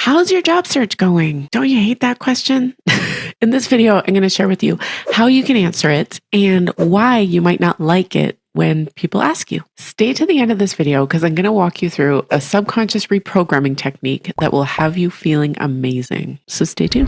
How's your job search going? Don't you hate that question? In this video, I'm going to share with you how you can answer it and why you might not like it when people ask you. Stay to the end of this video because I'm going to walk you through a subconscious reprogramming technique that will have you feeling amazing. So stay tuned.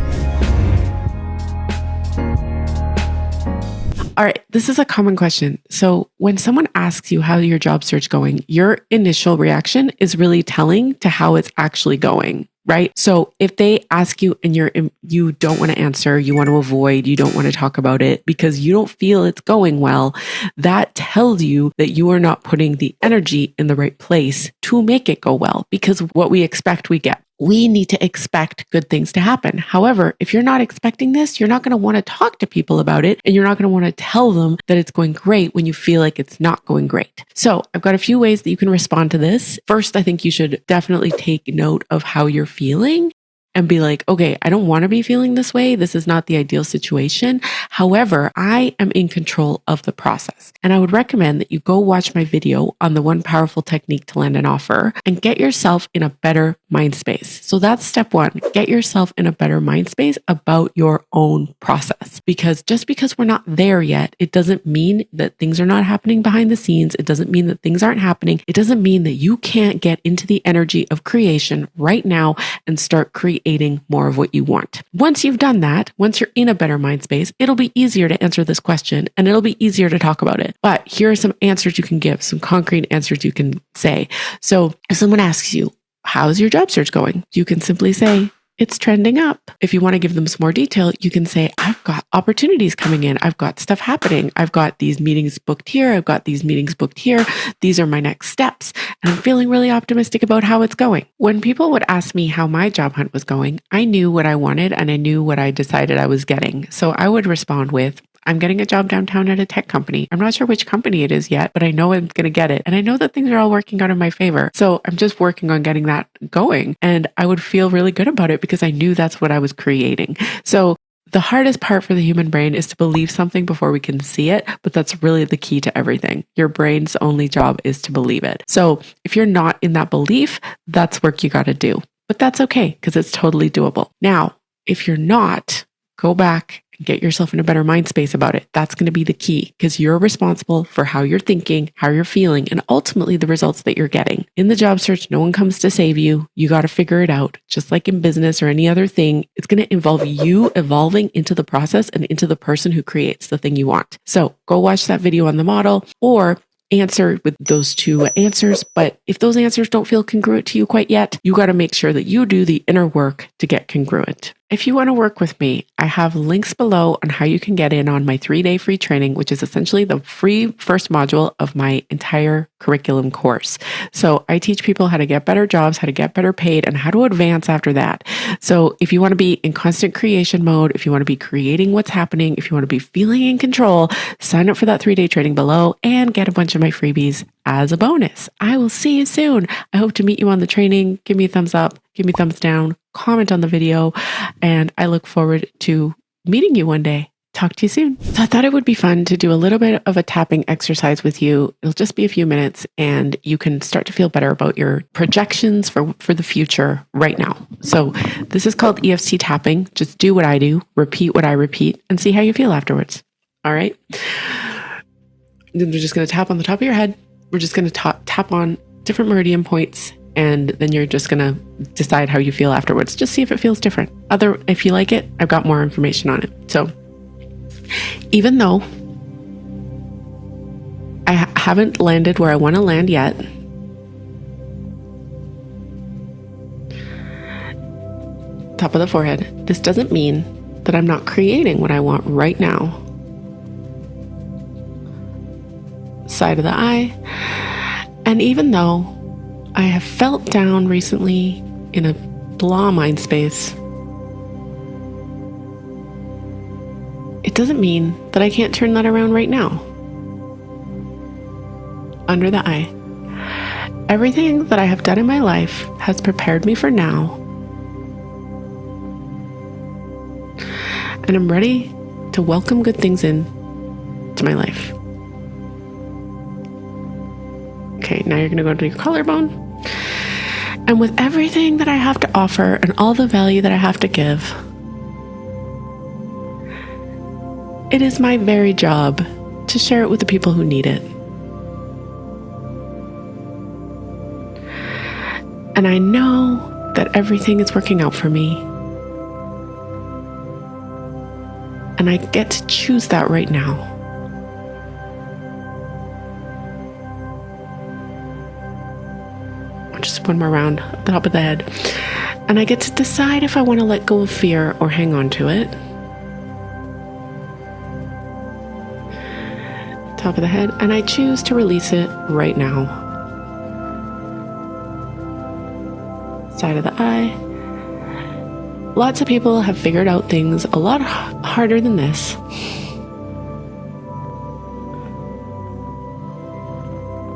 All right, this is a common question. So when someone asks you how your job search going, your initial reaction is really telling to how it's actually going, right? So if they ask you and you don't want to answer, you want to avoid, you don't want to talk about it because you don't feel it's going well, that tells you that you are not putting the energy in the right place to make it go well, because what we expect, we get. We need to expect good things to happen. However, if you're not expecting this, you're not going to want to talk to people about it, and you're not going to want to tell them that it's going great when you feel like it's not going great. So I've got a few ways that you can respond to this. First, I think you should definitely take note of how you're feeling and be like, okay, I don't want to be feeling this way. This is not the ideal situation. However, I am in control of the process. And I would recommend that you go watch my video on the 1 powerful technique to land an offer and get yourself in a better mind space. So that's step 1. Get yourself in a better mind space about your own process. Because just because we're not there yet, it doesn't mean that things are not happening behind the scenes. It doesn't mean that things aren't happening. It doesn't mean that you can't get into the energy of creation right now and start creating more of what you want. Once you've done that, once you're in a better mind space, it'll be easier to answer this question and it'll be easier to talk about it. But here are some answers you can give, some concrete answers you can say. So if someone asks you, how's your job search going? You can simply say, it's trending up. If you want to give them some more detail, you can say, I've got opportunities coming in. I've got stuff happening. I've got these meetings booked here. I've got these meetings booked here. These are my next steps. And I'm feeling really optimistic about how it's going. When people would ask me how my job hunt was going, I knew what I wanted and I knew what I decided I was getting. So I would respond with, I'm getting a job downtown at a tech company. I'm not sure which company it is yet, but I know I'm going to get it. And I know that things are all working out in my favor. So I'm just working on getting that going. And I would feel really good about it because I knew that's what I was creating. So the hardest part for the human brain is to believe something before we can see it, but that's really the key to everything. Your brain's only job is to believe it. So if you're not in that belief, that's work you got to do. But that's okay because it's totally doable. Now, if you're not, go back and get yourself in a better mind space about it. That's going to be the key because you're responsible for how you're thinking, how you're feeling, and ultimately the results that you're getting. In the job search, no one comes to save you. You got to figure it out. Just like in business or any other thing, it's going to involve you evolving into the process and into the person who creates the thing you want. So go watch that video on the model or answer with those 2 answers. But if those answers don't feel congruent to you quite yet, you got to make sure that you do the inner work to get congruent. If you want to work with me, I have links below on how you can get in on my 3-day free training, which is essentially the free first module of my entire curriculum course. So I teach people how to get better jobs, how to get better paid, and how to advance after that. So if you want to be in constant creation mode, if you want to be creating what's happening, if you want to be feeling in control, sign up for that 3-day training below and get a bunch of my freebies as a bonus. I will see you soon. I hope to meet you on the training. Give me a thumbs up, give me a thumbs down, comment on the video, and I look forward to meeting you one day. Talk to you soon. So I thought it would be fun to do a little bit of a tapping exercise with you. It'll just be a few minutes and you can start to feel better about your projections for the future right now. So this is called EFT tapping. Just do what I do, repeat what I repeat, and see how you feel afterwards. All right. Then we're just going to tap on the top of your head. We're just going to tap on different meridian points. And then you're just going to decide how you feel afterwards. Just see if it feels different. If you like it, I've got more information on it. So even though I haven't landed where I want to land yet, top of the forehead, this doesn't mean that I'm not creating what I want right now. Side of the eye. And even though I have felt down recently in a blah mind space, it doesn't mean that I can't turn that around right now. Under the eye. Everything that I have done in my life has prepared me for now. And I'm ready to welcome good things in to my life. Okay, now you're going to go to your collarbone. And with everything that I have to offer and all the value that I have to give, it is my very job to share it with the people who need it. And I know that everything is working out for me. And I get to choose that right now. Just one more round at the top of the head. And I get to decide if I want to let go of fear or hang on to it. Top of the head. And I choose to release it right now. Side of the eye. Lots of people have figured out things a lot harder than this.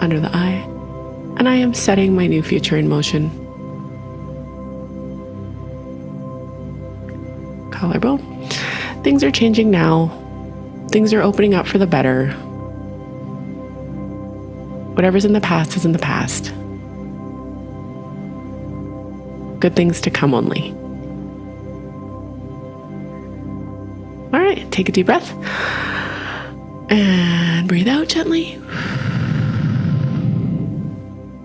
Under the eye. And I am setting my new future in motion. Collarbone. Things are changing now. Things are opening up for the better. Whatever's in the past is in the past. Good things to come only. All right, take a deep breath. And breathe out gently.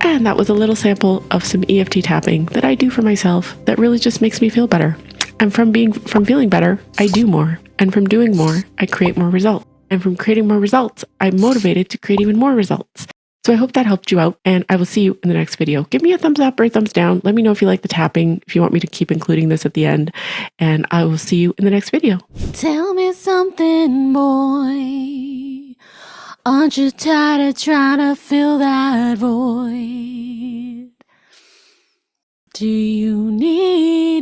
And that was a little sample of some EFT tapping that I do for myself that really just makes me feel better. And from feeling better, I do more. And from doing more, I create more results. And from creating more results, I'm motivated to create even more results. So I hope that helped you out, and I will see you in the next video. Give me a thumbs up or a thumbs down. Let me know if you like the tapping, if you want me to keep including this at the end, and I will see you in the next video. Tell me something, boy. Aren't you tired of trying to fill that void? Do you need